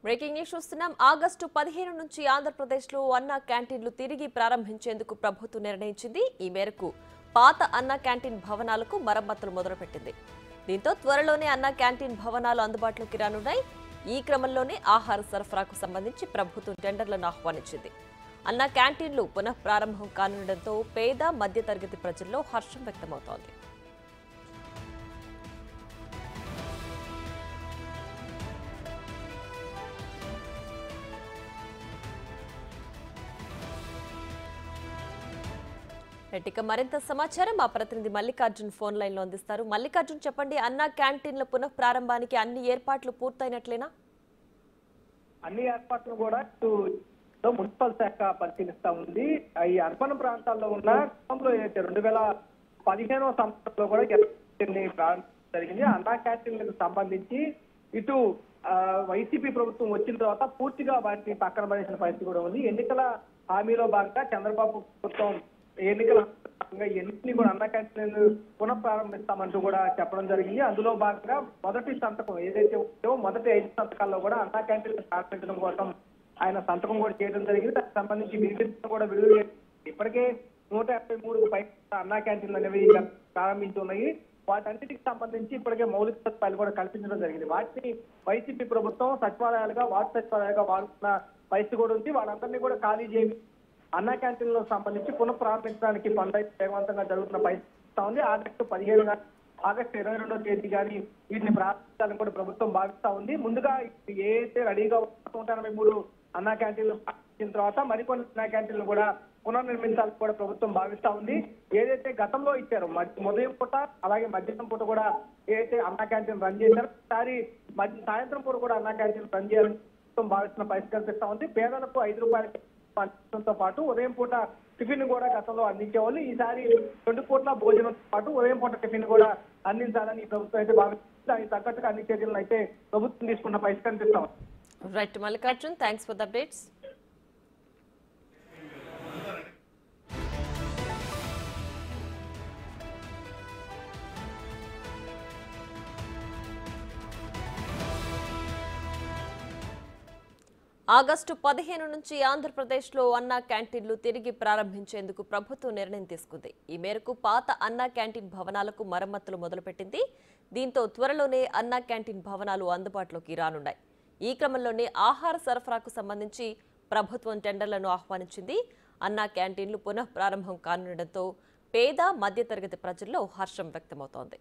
Breaking news చూస్తున్నాం. August 15 నుంచి ఆంధ్రప్రదేశ్లో అన్నా క్యాంటీన్లు తిరిగి ప్రారంభించేందుకు ప్రభుత్వం నిర్ణయించింది. ఈ మేరకు పాత అన్నా క్యాంటీన్ భవనాలకు మరమ్మతులు మొదలుపెట్టింది. దీంతో త్వరలోనే అన్నా క్యాంటీన్ భవనాలు అందుబాటులోకి రానున్నాయి. ఈ క్రమంలోనే ఆహార సరఫరాకు సంబంధించి ప్రభుత్వం టెండర్లను ఆహ్వానించింది. అన్నా క్యాంటీన్లు పునః ప్రారంభం కానుండటంతో పేద మధ్యతరగతి ప్రజల్లో హర్షం వ్యక్తమవుతోంది. ఇక మరింత సమాచారం మా ప్రతినిధి మల్లికార్జున్ ఫోన్ లైన్ లో అందిస్తారు. మల్లికార్జున్, చెప్పండి, అన్నా క్యాంటీన్ల పునః ప్రారంభానికి అన్ని ఏర్పాట్లు పూర్తయినట్లేనా? అన్ని ఏర్పాట్లు కూడా మున్సిపల్ శాఖ పరిశీలిస్తా ఉంది. ఈ అర్బన్ ప్రాంతాల్లో ఉన్న గతంలో 2015వ సంవత్సరంలో కూడా ప్రారంభించడం జరిగింది. అన్నా క్యాంటీన్లకు సంబంధించి ఇటు వైసీపీ ప్రభుత్వం వచ్చిన తర్వాత పూర్తిగా వాటిని పక్కన పడేసిన పరిస్థితి కూడా ఉంది. ఎన్నికల హామీలో భాగంగా చంద్రబాబు ప్రభుత్వం ఎన్నికల ఎన్నికని కూడా అన్నా క్యాంటీన్లు పునః ప్రారంభిస్తామంటూ కూడా చెప్పడం జరిగింది. అందులో భాగంగా మొదటి సంతకం ఏదైతే ఉందో మొదటి 5 సంతకాల్లో కూడా అన్నా క్యాంటీన్లు ప్రారంభించడం కోసం ఆయన సంతకం కూడా చేయడం జరిగింది. దానికి సంబంధించి విలువ కూడా విడుదల ఇప్పటికే 153 పైగా అన్నా క్యాంటీన్లు అనేవి ప్రారంభించి ఉన్నాయి. వాటన్నిటికి సంబంధించి ఇప్పటికే మౌలిక సదుపాయాలు కూడా కల్పించడం జరిగింది. వాటిని వైసీపీ ప్రభుత్వం సచివాలయాలుగా వార్డు సచివాలయాలుగా వాడుతున్న పరిస్థితి కూడా ఉంది. వాళ్ళందరినీ కూడా ఖాళీ చేసి అన్నా క్యాంటీన్లకు సంబంధించి పునః ప్రారంభించడానికి పనులు వేగవంతంగా జరుగుతున్న పరిస్థితి ఉంది. ఆగస్టు 22వ తేదీ కానీ వీటిని ప్రారంభించాలని కూడా ప్రభుత్వం భావిస్తా ఉంది. ముందుగా ఏదైతే రెడీగా 183 అన్నా క్యాంటీన్లు ప్రారంభించిన తర్వాత మరికొన్ని అన్నా క్యాంటీన్లు కూడా పునర్నిర్మించాలని కూడా ప్రభుత్వం భావిస్తా ఉంది. ఏదైతే గతంలో ఇచ్చారో ఉదయం పూట అలాగే మధ్యాహ్నం పూట కూడా ఏదైతే అన్నా క్యాంటీన్ రన్ చేశారో ఈసారి సాయంత్రం పూట కూడా అన్నా క్యాంటీన్ రన్ చేయాలని ప్రభుత్వం భావిస్తున్న పరిస్థితి కనిపిస్తా ఉంది. పేదలకు 5 రూపాయలకి అందించడంతో పాటు ఉదయం పూట టిఫిన్ కూడా గతంలో అందించేవాళ్ళు. ఈసారి 2 పూట్ల భోజనంతో పాటు ఉదయం పూట టిఫిన్ కూడా అందించాలని ప్రభుత్వం అయితే భావిస్తుంది. దానికి తగ్గట్టుగా అన్ని చర్యలను అయితే ప్రభుత్వం తీసుకున్న పరిస్థితి కనిపిస్తా ఉంది. Right Mallikarjun, thanks for the updates. August 15 నుంచి ఆంధ్రప్రదేశ్లో అన్నా క్యాంటీన్లు తిరిగి ప్రారంభించేందుకు ప్రభుత్వం నిర్ణయం తీసుకుంది. ఈ మేరకు పాత అన్నా క్యాంటీన్ భవనాలకు మరమ్మతులు మొదలుపెట్టింది. దీంతో త్వరలోనే అన్నా క్యాంటీన్ భవనాలు అందుబాటులోకి రానున్నాయి. ఈ క్రమంలోనే ఆహార సరఫరాకు సంబంధించి ప్రభుత్వం టెండర్లను ఆహ్వానించింది. అన్నా క్యాంటీన్లు పునః ప్రారంభం కానుండటంతో పేద మధ్యతరగతి ప్రజల్లో హర్షం వ్యక్తమవుతోంది.